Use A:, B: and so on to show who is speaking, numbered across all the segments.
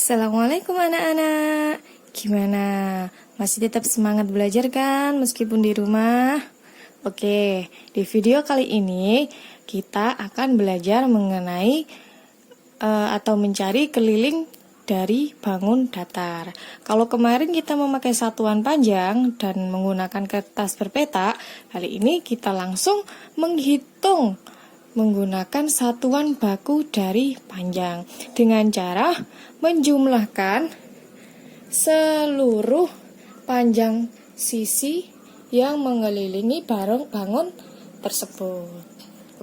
A: Assalamualaikum anak-anak. Gimana? Masih tetap semangat belajar kan meskipun di rumah? Oke, di video kali ini kita akan belajar mengenai atau mencari keliling dari bangun datar. Kalau kemarin kita memakai satuan panjang dan menggunakan kertas berpeta, kali ini kita langsung menghitung menggunakan satuan baku dari panjang dengan cara menjumlahkan seluruh panjang sisi yang mengelilingi bangun tersebut.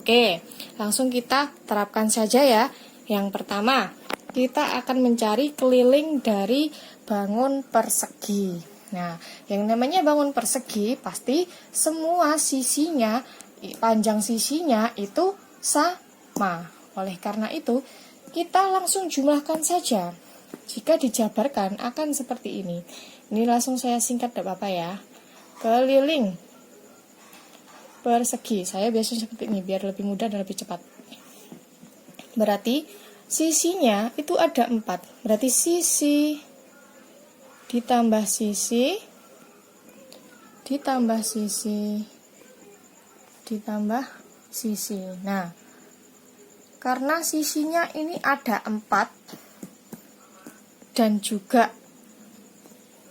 A: Oke, langsung kita terapkan saja ya. Yang pertama, kita akan mencari keliling dari bangun persegi. Nah, yang namanya bangun persegi pasti semua sisinya, panjang sisinya itu sama. Oleh karena itu, kita langsung jumlahkan saja. Jika dijabarkan akan seperti ini. Ini langsung saya singkat tidak apa-apa ya. Keliling persegi. Saya biasanya seperti ini biar lebih mudah dan lebih cepat. Berarti sisinya itu ada 4. Berarti sisi ditambah sisi ditambah sisi ditambah sisi. Nah, karena sisinya ini ada 4 dan juga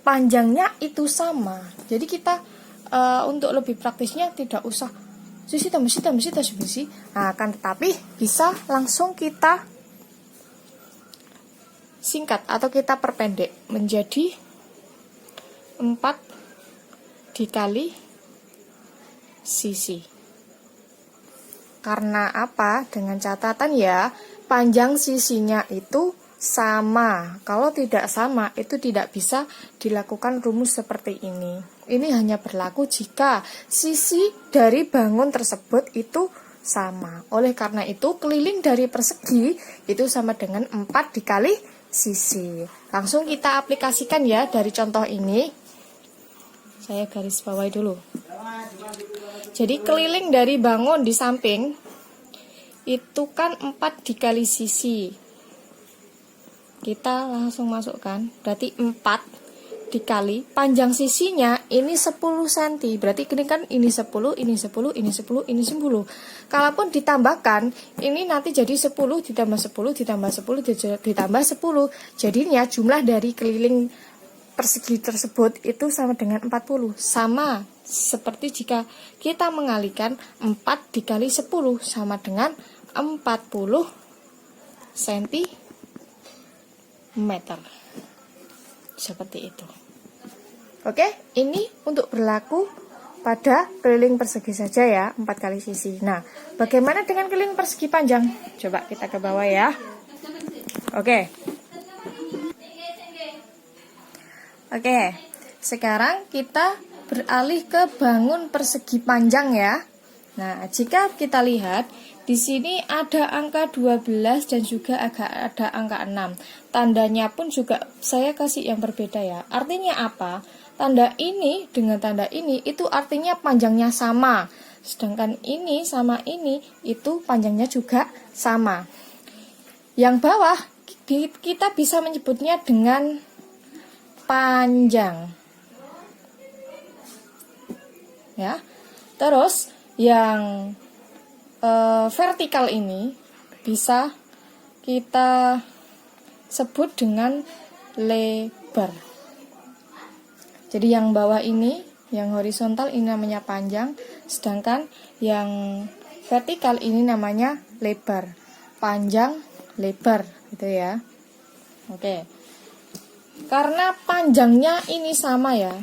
A: panjangnya itu sama. Jadi kita untuk lebih praktisnya tidak usah sisi tambah sisi tambah sisi tambah sisi. Nah, akan tetapi bisa langsung kita singkat atau kita perpendek menjadi 4 dikali sisi. Karena apa? Dengan catatan ya, panjang sisinya itu sama. Kalau tidak sama, itu tidak bisa dilakukan rumus seperti ini. Ini hanya berlaku jika sisi dari bangun tersebut itu sama. Oleh karena itu, keliling dari persegi itu sama dengan 4 dikali sisi. Langsung kita aplikasikan ya dari contoh ini. Saya garis bawahi dulu. Jadi keliling dari bangun di samping itu kan 4 dikali sisi. Kita langsung masukkan. Berarti 4 dikali panjang sisinya ini 10 cm. Berarti ini kan ini 10, ini 10, ini 10, ini 10. Kalaupun ditambahkan, ini nanti jadi 10 ditambah 10 ditambah 10 ditambah 10. Jadinya jumlah dari keliling persegi tersebut itu sama dengan 40. Sama seperti jika kita mengalihkan 4 dikali 10 sama dengan 40 cm. Seperti itu. Oke, ini untuk berlaku pada keliling persegi saja ya, 4 kali sisi. Nah, bagaimana dengan keliling persegi panjang? Coba kita ke bawah ya. Oke, sekarang kita beralih ke bangun persegi panjang ya. Nah, jika kita lihat di sini ada angka 12 dan juga ada angka 6. Tandanya pun juga saya kasih yang berbeda ya. Artinya apa? Tanda ini dengan tanda ini itu artinya panjangnya sama. Sedangkan ini sama ini itu panjangnya juga sama. Yang bawah kita bisa menyebutnya dengan panjang. Ya. Terus yang vertikal ini bisa kita sebut dengan lebar. Jadi yang bawah ini, yang horizontal ini namanya panjang, sedangkan yang vertikal ini namanya lebar. Panjang, lebar, gitu ya. Oke. Karena panjangnya ini sama ya.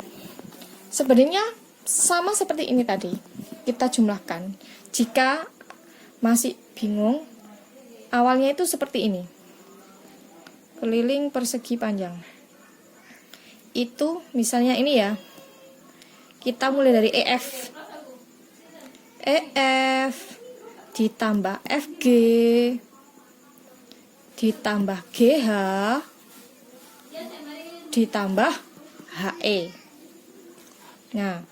A: Sebenarnya sama seperti ini tadi. Kita jumlahkan. Jika masih bingung, awalnya itu seperti ini. Keliling persegi panjang. Itu misalnya ini ya. Kita mulai dari EF. EF ditambah FG ditambah GH ditambah HE. Nah,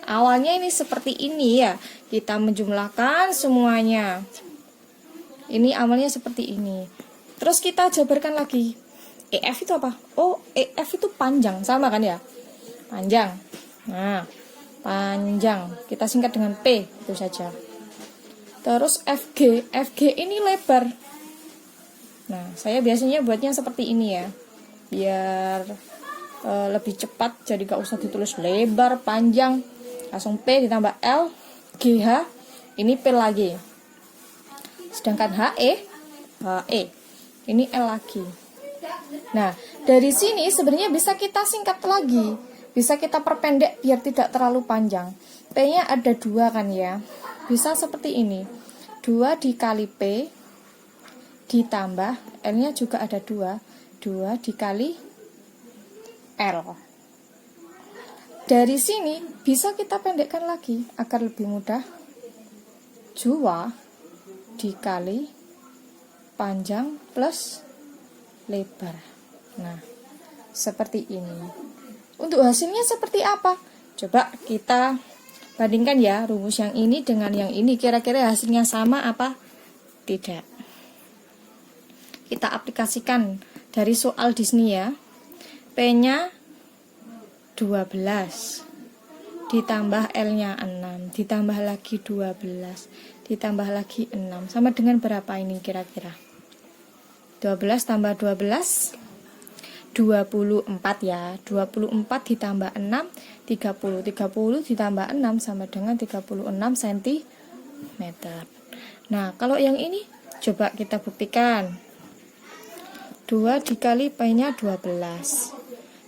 A: awalnya ini seperti ini ya. Kita menjumlahkan semuanya. Ini awalnya seperti ini. Terus kita jabarkan lagi. EF itu apa? Oh, EF itu panjang, sama kan ya? Panjang. Nah, panjang. Kita singkat dengan P, itu saja. Terus FG. FG ini lebar. Nah, saya biasanya buatnya seperti ini ya. Biar lebih cepat, jadi gak usah ditulis lebar, panjang. Langsung P ditambah L, GH, ini P lagi. Sedangkan HE, ini L lagi. Nah, dari sini sebenarnya bisa kita singkat lagi. Bisa kita perpendek biar tidak terlalu panjang. P-nya ada 2 kan ya. Bisa seperti ini. 2 dikali P, ditambah, L-nya juga ada 2. 2 dikali L. Dari sini bisa kita pendekkan lagi agar lebih mudah. 2 dikali panjang plus lebar. Nah, seperti ini. Untuk hasilnya seperti apa? Coba kita bandingkan ya rumus yang ini dengan yang ini. Kira-kira hasilnya sama apa? Tidak. Kita aplikasikan dari soal di sini ya. P-nya 12 ditambah L-nya 6 ditambah lagi 12 ditambah lagi 6 sama dengan berapa ini kira-kira? 12 tambah 12 24 ya. 24 ditambah 6 30 ditambah 6 sama dengan 36 cm. Nah, kalau yang ini coba kita buktikan. 2 dikali P-nya 12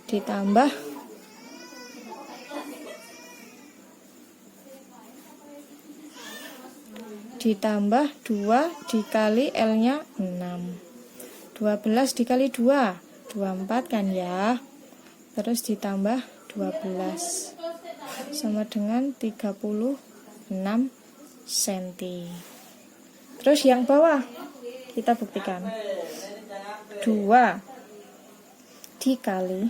A: ditambah 2 dikali L-nya 6. 12 dikali 2 24 kan ya. Terus ditambah 12 sama dengan 36 cm. Terus yang bawah kita buktikan. 2 dikali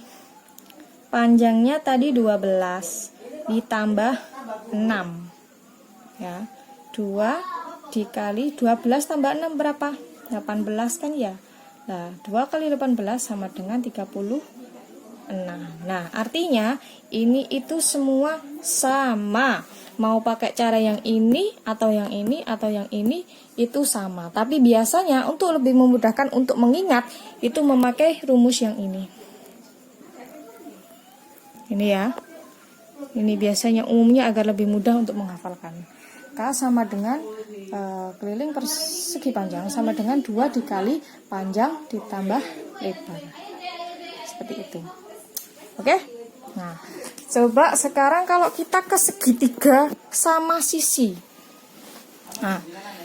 A: panjangnya tadi 12 ditambah 6 ya. 2 dikali 12 tambah 6 berapa? 18 kan ya. Nah, 2 kali 18 sama dengan 36. Nah, artinya ini itu semua sama. Mau pakai cara yang ini atau yang ini atau yang ini itu sama. Tapi biasanya untuk lebih memudahkan untuk mengingat itu memakai rumus yang ini. Ini ya. Ini biasanya umumnya agar lebih mudah untuk menghafalkan. K sama dengan keliling persegi panjang sama dengan 2 dikali panjang ditambah lebar. Seperti itu. Oke? Nah, coba sekarang kalau kita ke segitiga sama sisi. Nah,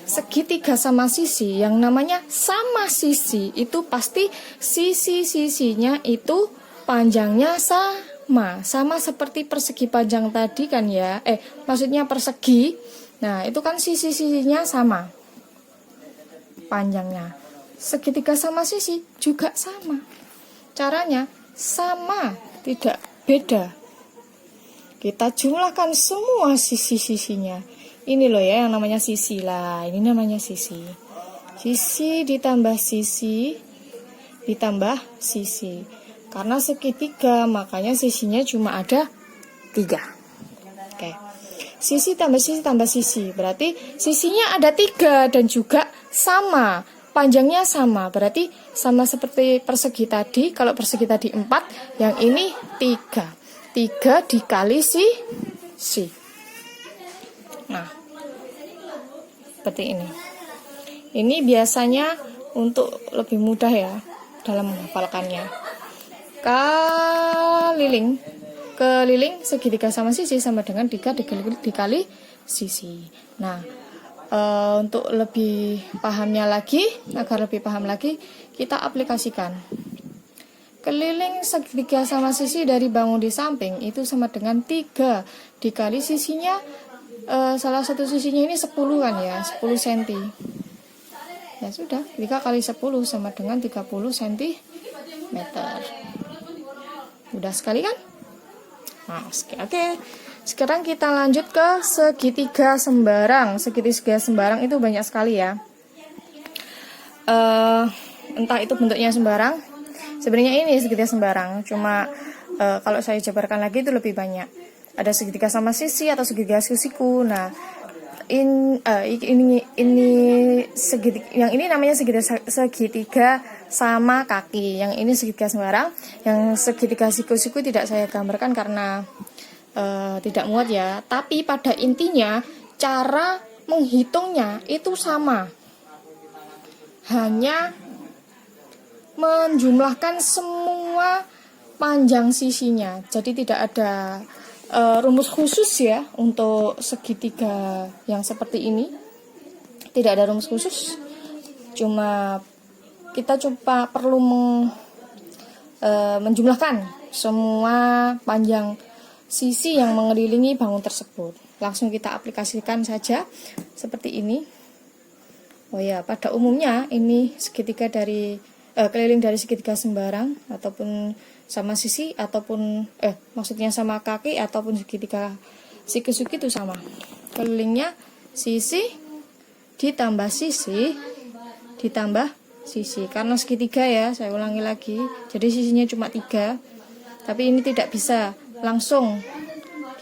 A: segitiga sama sisi yang namanya sama sisi itu pasti sisi-sisinya itu panjangnya sama seperti persegi panjang tadi kan ya. Maksudnya persegi. Nah, itu kan sisi-sisinya sama panjangnya. Segitiga sama sisi juga sama. Caranya sama, tidak beda. Kita jumlahkan semua sisi-sisinya. Ini loh ya yang namanya sisi lah. Ini namanya sisi. Sisi ditambah sisi ditambah sisi. Karena segitiga, makanya sisinya cuma ada 3. Oke. Sisi tambah sisi tambah sisi. Berarti sisinya ada 3 dan juga sama. Panjangnya sama. Berarti sama seperti persegi tadi. Kalau persegi tadi 4, yang ini 3. 3 dikali sisi. Nah, seperti ini. Ini biasanya untuk lebih mudah ya dalam menghafalkannya. Keliling segitiga sama sisi sama dengan 3 dikali sisi. Nah, untuk lebih pahamnya lagi, agar lebih paham lagi, kita aplikasikan. Keliling segitiga sama sisi dari bangun di samping itu sama dengan 3 dikali sisinya, salah satu sisinya ini 10 kan ya, 10 cm. Ya sudah, 3 kali 10 sama dengan 30 cm. Udah sekali kan? Nah, oke. Sekarang kita lanjut ke segitiga sembarang. Segitiga sembarang itu banyak sekali ya. Entah itu bentuknya sembarang, Sebenarnya ini segitiga sembarang, cuma kalau saya jabarkan lagi itu lebih banyak. Ada segitiga sama sisi atau segitiga sisiku. Nah, ini segitiga, yang ini namanya segitiga sama kaki. Yang ini segitiga sembarang. Yang segitiga siku-siku tidak saya gambarkan karena tidak muat ya. Tapi pada intinya cara menghitungnya itu sama. Hanya menjumlahkan semua panjang sisinya. Jadi tidak ada rumus khusus ya untuk segitiga yang seperti ini. Tidak ada rumus khusus. Cuma kita coba perlu menjumlahkan semua panjang sisi yang mengelilingi bangun tersebut. Langsung kita aplikasikan saja seperti ini. Oh ya, pada umumnya ini segitiga dari keliling dari segitiga sembarang ataupun sama sisi ataupun maksudnya sama kaki ataupun segitiga siku-siku itu sama. Kelilingnya sisi ditambah sisi ditambah sisi. Karena segitiga ya, saya ulangi lagi. Jadi sisinya cuma 3. Tapi ini tidak bisa langsung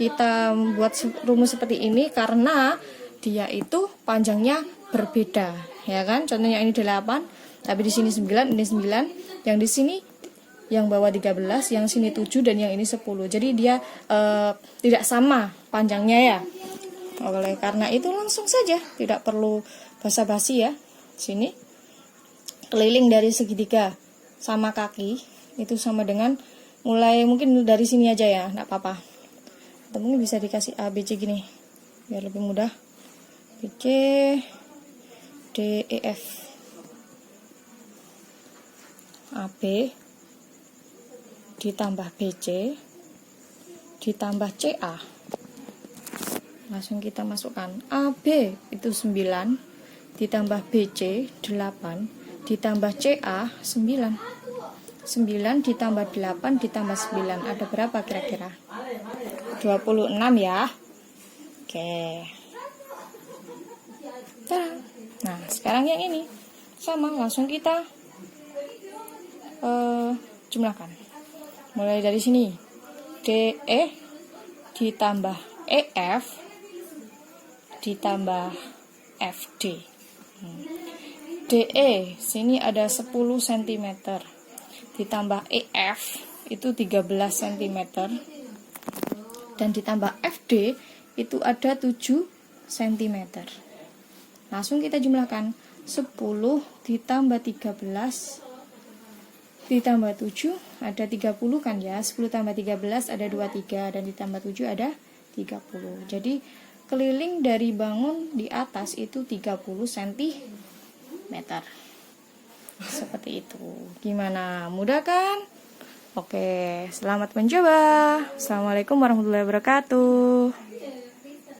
A: kita buat rumus seperti ini karena dia itu panjangnya berbeda, ya kan? Contohnya ini 8, tapi di sini 9, ini 9, yang di sini yang bawah 13, yang sini 7 dan yang ini 10. Jadi dia tidak sama panjangnya ya. Oleh karena itu langsung saja, tidak perlu basa-basi ya. Sini keliling dari segitiga sama kaki itu sama dengan mulai mungkin dari sini aja ya, enggak apa-apa. Atau mungkin bisa dikasih A B C gini biar lebih mudah. B C D E F AB ditambah BC ditambah CA. Langsung kita masukkan AB itu 9 ditambah BC 8 ditambah CA 9. 9 ditambah 8 ditambah 9 ada berapa kira-kira? 26 ya. Oke. Nah, sekarang yang ini sama, langsung kita jumlahkan. Mulai dari sini DE ditambah EF ditambah FD. DE sini ada 10 cm ditambah EF itu 13 cm dan ditambah FD itu ada 7 cm. Langsung kita jumlahkan 10 ditambah 13 ditambah 7 ada 30 kan ya. 10 tambah 13 ada 23 dan ditambah 7 ada 30. Jadi keliling dari bangun di atas itu 30 cm. Seperti itu. Gimana? Mudah kan? Oke, selamat mencoba. Assalamualaikum warahmatullahi wabarakatuh.